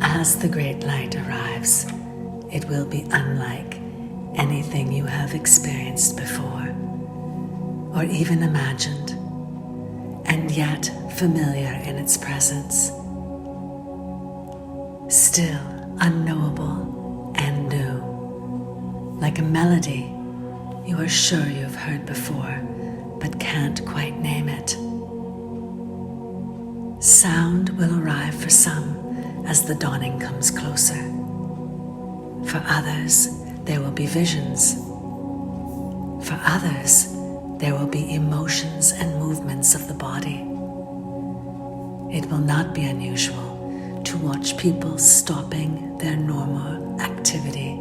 As the great light arrives, it will be unlike anything you have experienced before or even imagined, and yet familiar in its presence. Still unknowable and new, like a melody you are sure you've heard before but can't quite name it. Sound will arrive for some as the dawning comes closer. For others, there will be visions. For others, there will be emotions and movements of the body. It will not be unusual to watch people stopping their normal activity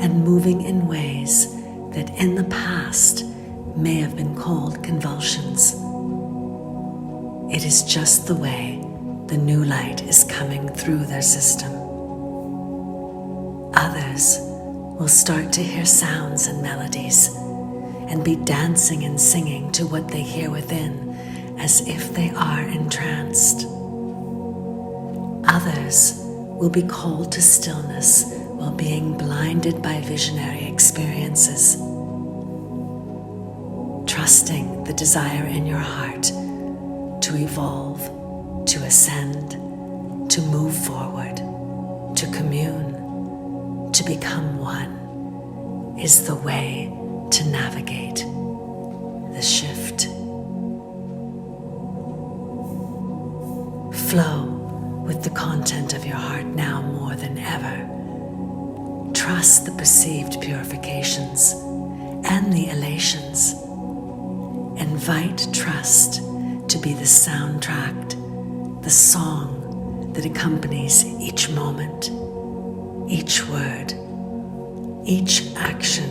and moving in ways that in the past may have been called convulsions. It is just the way the new light is coming through their system. Others will start to hear sounds and melodies and be dancing and singing to what they hear within as if they are entranced. Others will be called to stillness while being blinded by visionary experiences, trusting the desire in your heart to evolve, to ascend, to move forward, to commune, to become one, is the way to navigate the shift. Flow with the content of your heart now more than ever. Trust the perceived purifications and the elations. Invite trust to be the soundtrack, the song that accompanies each moment, each word, each action.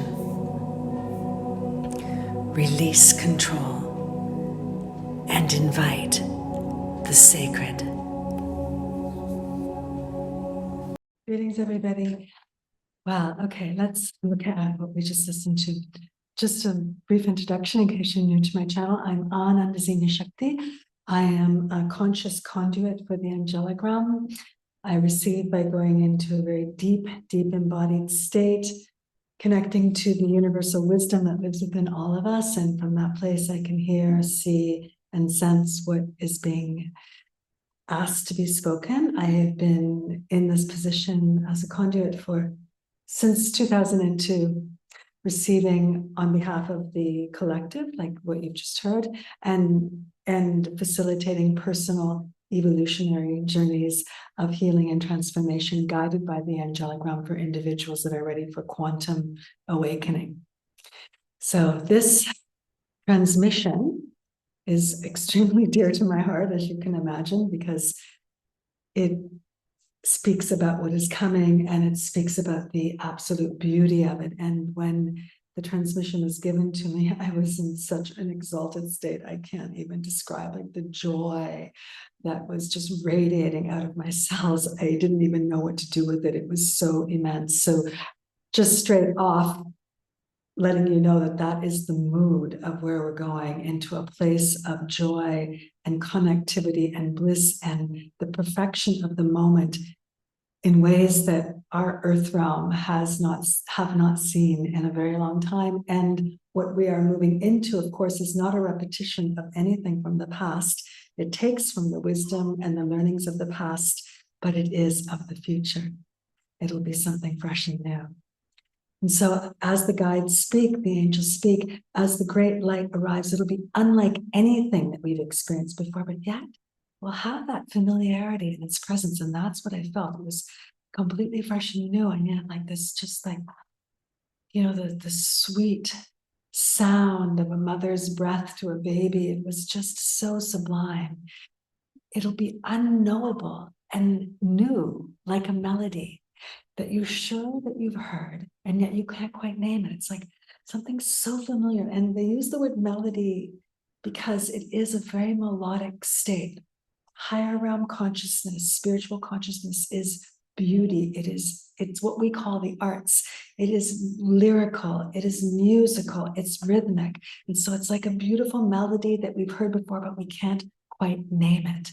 Release control and invite the sacred. Greetings, everybody. Wow, okay, let's look at what we just listened to. Just a brief introduction in case you're new to my channel. I'm Anandazini Shakti. I am a conscious conduit for the angelic realm. I receive by going into a very deep, deep embodied state, connecting to the universal wisdom that lives within all of us. And from that place, I can hear, see, and sense what is being asked to be spoken. I have been in this position as a conduit since 2002, receiving on behalf of the collective, like what you've just heard, and facilitating personal evolutionary journeys of healing and transformation guided by the angelic realm for individuals that are ready for quantum awakening. So this transmission is extremely dear to my heart, as you can imagine, because it speaks about what is coming and it speaks about the absolute beauty of it. And when the transmission was given to me, I was in such an exalted state. I can't even describe, like, the joy that was just radiating out of my cells. I didn't even know what to do with it. It was so immense. So just straight off, letting you know that that is the mood of where we're going, into a place of joy and connectivity and bliss and the perfection of the moment in ways that our earth realm have not seen in a very long time. And what we are moving into, of course, is not a repetition of anything from the past. It takes from the wisdom and the learnings of the past, but it is of the future. It'll be something fresh and new. And so as the guides speak, the angels speak, as the great light arrives, it'll be unlike anything that we've experienced before, but yet we'll have that familiarity in its presence. And that's what I felt. It was completely fresh and new. And yet, like this, just like, the sweet sound of a mother's breath to a baby. It was just so sublime. It'll be unknowable and new, like a melody that you're sure that you've heard, and yet you can't quite name it. It's like something so familiar. And they use the word melody because it is a very melodic state. Higher realm consciousness, spiritual consciousness is beauty. It's what we call the arts. It is lyrical, it is musical, it's rhythmic. And so it's like a beautiful melody that we've heard before, but we can't quite name it.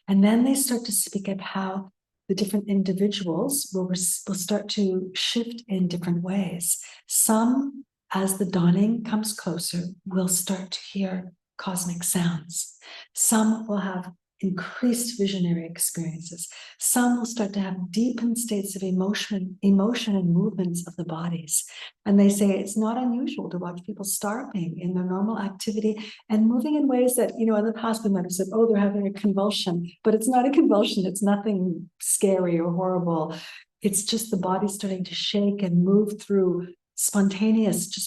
And then they start to speak of how the different individuals will start to shift in different ways. Some, as the dawning comes closer, will start to hear cosmic sounds. Some will have increased visionary experiences. Some will start to have deepened states of emotion and movements of the bodies. And they say it's not unusual to watch people starving in their normal activity and moving in ways that, in the past we might have said, oh, they're having a convulsion, but it's not a convulsion. It's nothing scary or horrible. It's just the body starting to shake and move through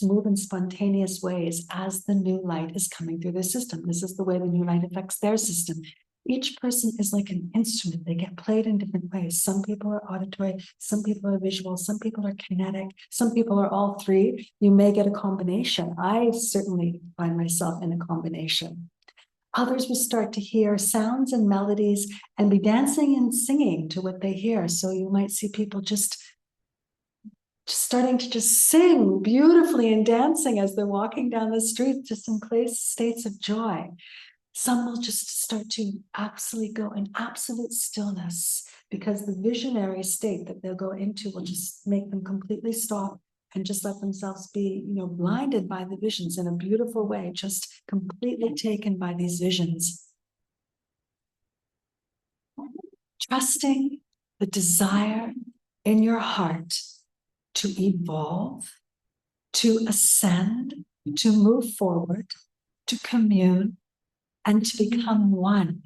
move in spontaneous ways as the new light is coming through their system. This is the way the new light affects their system. Each person is like an instrument. They get played in different ways. Some people are auditory, some people are visual, some people are kinetic, some people are all three. You may get a combination. I certainly find myself in a combination. Others will start to hear sounds and melodies and be dancing and singing to what they hear. So you might see people just starting to just sing beautifully and dancing as they're walking down the street, just in states of joy. Some will just start to absolutely go in absolute stillness, because the visionary state that they'll go into will just make them completely stop and just let themselves be, blinded by the visions in a beautiful way, just completely taken by these visions. Trusting the desire in your heart to evolve, to ascend, to move forward, to commune, and to become one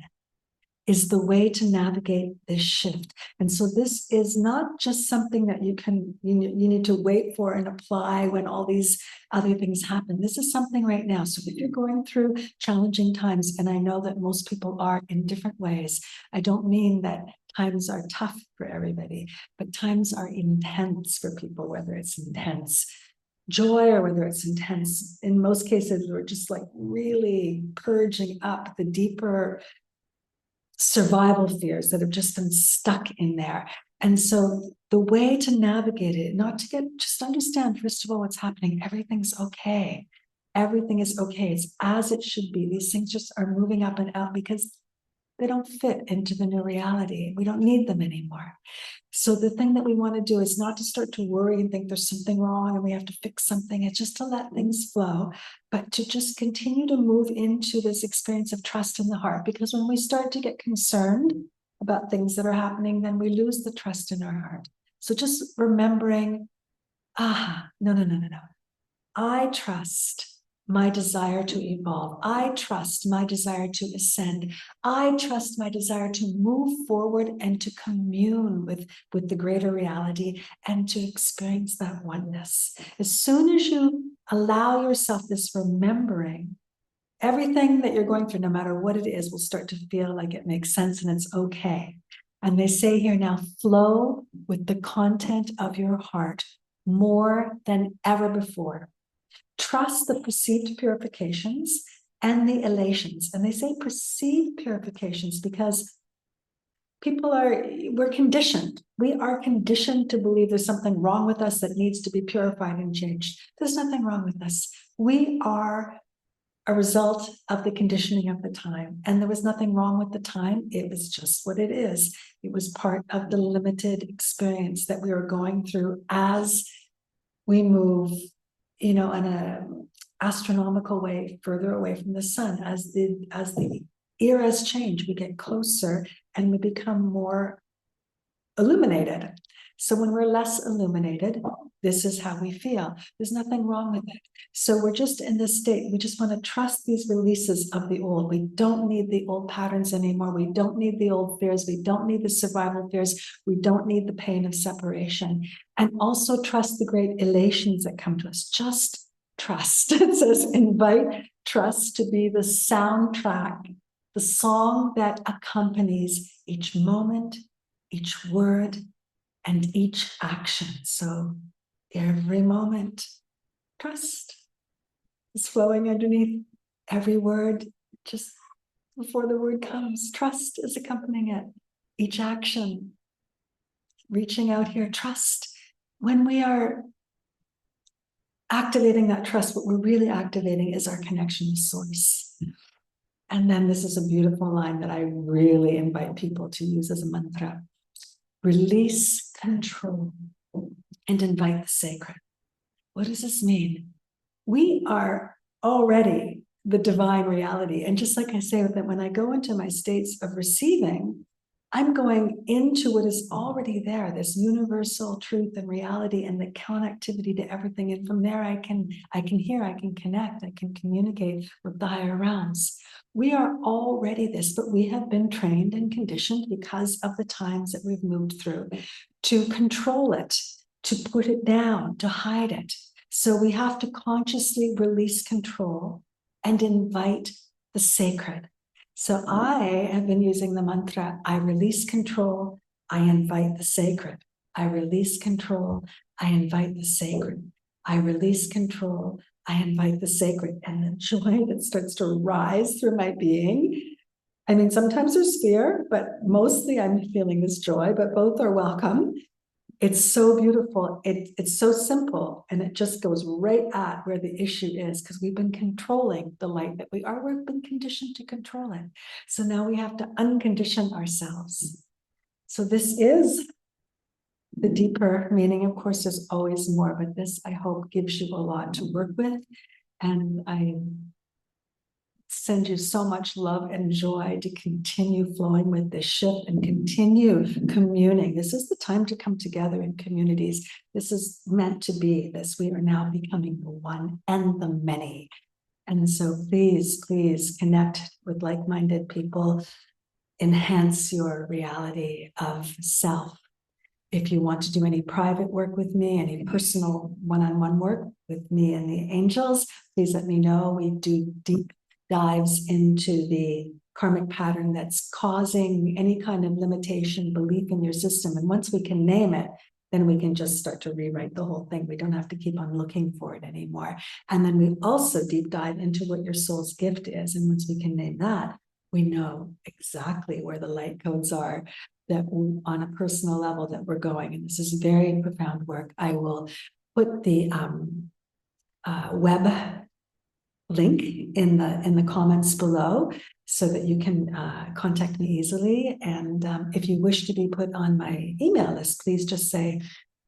is the way to navigate this shift. And so this is not just something that you need to wait for and apply when all these other things happen. This is something right now. So if you're going through challenging times, and I know that most people are in different ways, I don't mean that times are tough for everybody, but times are intense for people, whether it's intense joy or whether it's intense. In most cases, we're just like really purging up the deeper survival fears that have just been stuck in there. And so the way to navigate it, just understand, first of all, what's happening. Everything's okay. Everything is okay. It's as it should be. These things just are moving up and out because they don't fit into the new reality. We don't need them anymore. So the thing that we want to do is not to start to worry and think there's something wrong and we have to fix something. It's just to let things flow, but to just continue to move into this experience of trust in the heart. Because when we start to get concerned about things that are happening, then we lose the trust in our heart. So just remembering, no. I trust my desire to evolve. I trust my desire to ascend. I trust my desire to move forward and to commune with the greater reality and to experience that oneness. As soon as you allow yourself this remembering, everything that you're going through, no matter what it is, will start to feel like it makes sense and it's okay. And they say here now, flow with the content of your heart more than ever before. Trust the perceived purifications and the elations. And they say perceived purifications because we're conditioned. We are conditioned to believe there's something wrong with us that needs to be purified and changed. There's nothing wrong with us. We are a result of the conditioning of the time. And there was nothing wrong with the time. It was just what it is. It was part of the limited experience that we were going through as we move in an astronomical way, further away from the sun. As the eras change, we get closer and we become more illuminated. So when we're less illuminated, this is how we feel. There's nothing wrong with it. So we're just in this state. We just want to trust these releases of the old. We don't need the old patterns anymore. We don't need the old fears. We don't need the survival fears. We don't need the pain of separation. And also trust the great elations that come to us. Just trust. It says, invite trust to be the soundtrack, the song that accompanies each moment, each word, and each action. So every moment, trust is flowing underneath every word. Just before the word comes, trust is accompanying it. Each action, reaching out here, trust. When we are activating that trust, what we're really activating is our connection with source. And then this is a beautiful line that I really invite people to use as a mantra. release control, and invite the sacred. What does this mean? We are already the divine reality. And just like I say with it, when I go into my states of receiving, I'm going into what is already there, this universal truth and reality and the connectivity to everything. And from there, I can hear, I can connect, I can communicate with the higher realms. We are already this, but we have been trained and conditioned because of the times that we've moved through to control it, to put it down, to hide it. So we have to consciously release control and invite the sacred. So I have been using the mantra, I release control, I invite the sacred. I release control, I invite the sacred. I release control, I invite the sacred. And the joy that starts to rise through my being. I mean, sometimes there's fear, but mostly I'm feeling this joy, but both are welcome. It's so beautiful. It's so simple, and it just goes right at where the issue is, because we've been controlling the light that we are. We've been conditioned to control it. So now we have to uncondition ourselves. So this is the deeper meaning. Of course, there's always more, but this, I hope, gives you a lot to work with. And I send you so much love and joy to continue flowing with this shift and continue communing. This is the time to come together in communities. This is meant to be this. We are now becoming the one and the many. And so please, please connect with like-minded people. Enhance your reality of self. If you want to do any private work with me, any personal one-on-one work with me and the angels, please let me know. We do deep dives into the karmic pattern that's causing any kind of limitation, belief in your system. And once we can name it, then we can just start to rewrite the whole thing. We don't have to keep on looking for it anymore. And then we also deep dive into what your soul's gift is. And once we can name that, we know exactly where the light codes are, that on a personal level that we're going. And this is very profound work. I will put the web link in the comments below so that you can contact me easily. And if you wish to be put on my email list, please just say,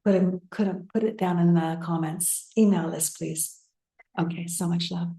put it down in the comments, email list, please. Okay, so much love.